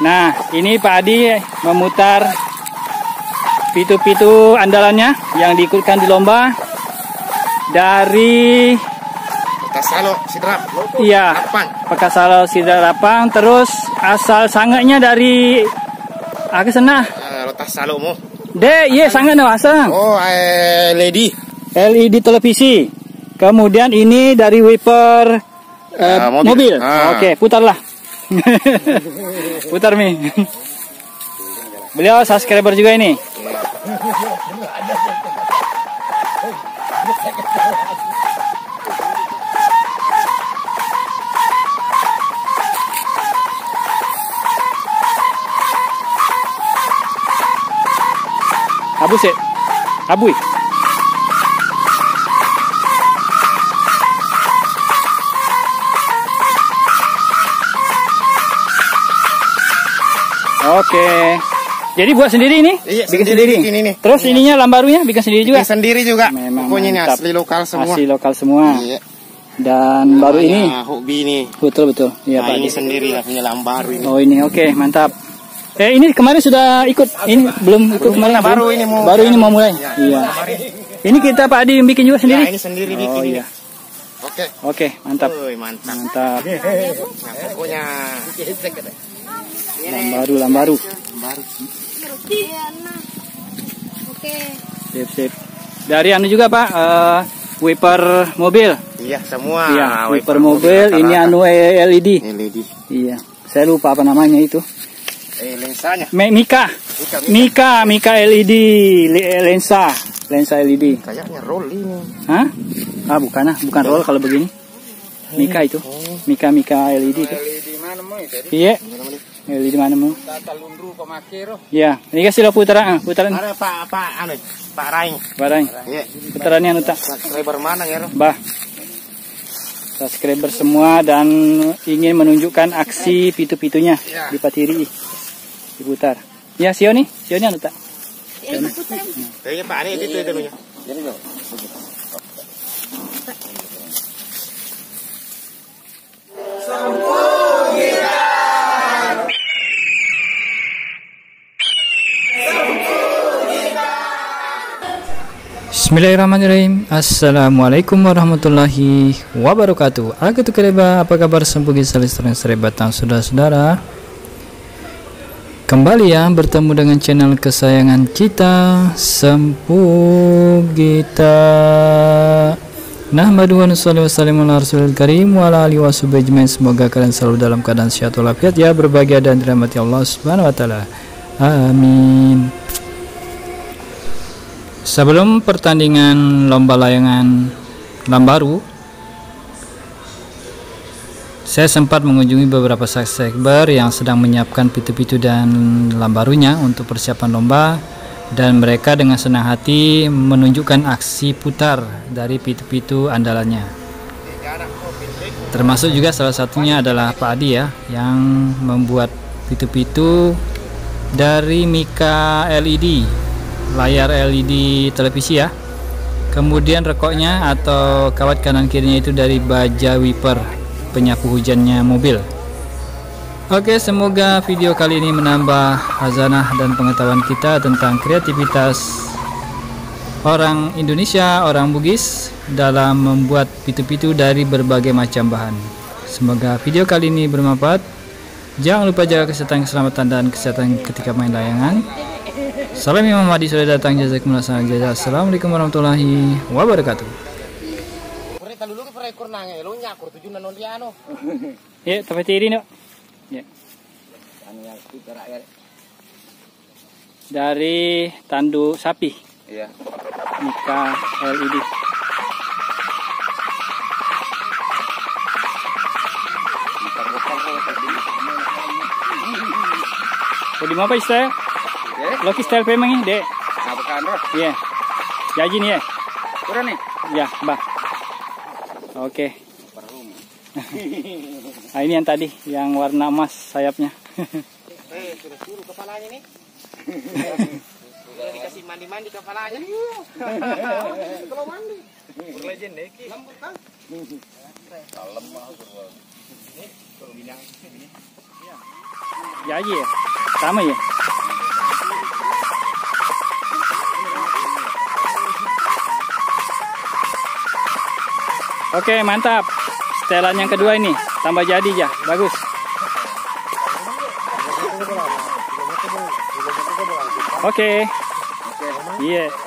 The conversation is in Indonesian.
Nah, ini Pak Adi memutar pitu-pitu andalannya yang diikutkan di lomba dari Pekasalo Sidrap. Iya, Pekasalo Sidrap. Terus asal sanganya dari ke sana. Lotas Salomo. Iya sangat asal. Oh, LED televisi. Kemudian ini dari wiper mobil. Oke, putarlah. Putar Mi. Beliau subscriber juga ini. Abus ya? Abui. Oke. Jadi buat sendiri ini? Iya, bikin sendiri. Ini. Terus ininya lambarunya bikin sendiri juga? Bikin sendiri juga. Memang pokoknya ini mantap. asli lokal semua. Asli lokal semua. Iya. Dan baru ini. Hobi ini. Betul. Iya, Nah, Pak. ini sendiri lah punya lambaru ini. Oh, ini oke, mantap. Ini kemarin sudah ikut. Ini belum ikut kemarin. Baru ini mau mulai. Iya. Ini kita Pak Adi bikin juga sendiri. Ya, ini sendiri bikin. Iya. Oke, mantap. Mantap. Nah, pokoknya Lambaru. Oke. Sip. Dari anu juga Pak, wiper mobil. Iya, semua. Iya, wiper mobil. Ini anu LED. Iya. Saya lupa apa namanya itu. Lensanya. Mika LED lensa LED. Kayaknya roll ini. Hah? Bukan roll kalau begini. Mika itu. Mika LED itu. LED mana mau itu? Iya. LED mana mau? Talundru pemakir. Iya, ini kasih lo putaran. Ada Pak Raing. Iya. Putarannya anu tak. Subscriber mana ya, Bah. Subscriber semua dan ingin menunjukkan aksi pitu-pitunya di Patiri. Diputar. Ya, Sioni anu tak. Kayaknya Pak Ani itu dulunya. Bismillahirrahmanirrahim. Assalamualaikum warahmatullahi wabarakatuh. Aku tu kereba, apa kabar sempugi salistreng serebatan saudara-saudara. Kembali ya bertemu dengan channel kesayangan kita Sempu Gita. Nahmadu wa nusalli wa sallimu ala rasulil karim wa ala alihi wa sahbihi ajmain. Semoga kalian selalu dalam keadaan sehat walafiat ya, berbahagia dan dirahmati Allah Subhanahu wa taala. Amin. Sebelum pertandingan lomba layangan lambaru, saya sempat mengunjungi beberapa subscriber yang sedang menyiapkan pitu-pitu dan lambarunya untuk persiapan lomba, dan mereka dengan senang hati menunjukkan aksi putar dari pitu-pitu andalannya. Termasuk juga salah satunya adalah Pak Adi ya, yang membuat pitu-pitu dari Mika LED, layar LED televisi ya. Kemudian rekoknya atau kawat kanan kirinya itu dari baja wiper penyapu hujannya mobil. Oke, semoga video kali ini menambah khazanah dan pengetahuan kita tentang kreativitas orang Indonesia, orang Bugis dalam membuat pitu-pitu dari berbagai macam bahan. Semoga video kali ini bermanfaat. Jangan lupa jaga kesehatan, keselamatan dan kesehatan ketika main layangan. Salam Imam Hadi sudah datang, jazakumullah khairan. Assalamualaikum warahmatullahi wabarakatuh. Ya, tapi tiri no. Ya. Dari tanduk sapi. Iya. Mika LED. Jadi mau apa style? Loki style memang ini, Dek. Apakah Andro? Iya. Jaji nih ya. Kurang nih. Ya, Mbak. Oke. Nah, ini yang tadi, yang warna emas sayapnya. Sudah suruh kepalanya nih. Sudah dikasih mandi-mandi kepalanya. Kalau mandi. Berlegend deh. Lembut kan? Kalem mah. Ya aja ya? Sama ya? Oke, mantap. Setelan yang kedua ini tambah jadi ya, bagus. Oke. Iya.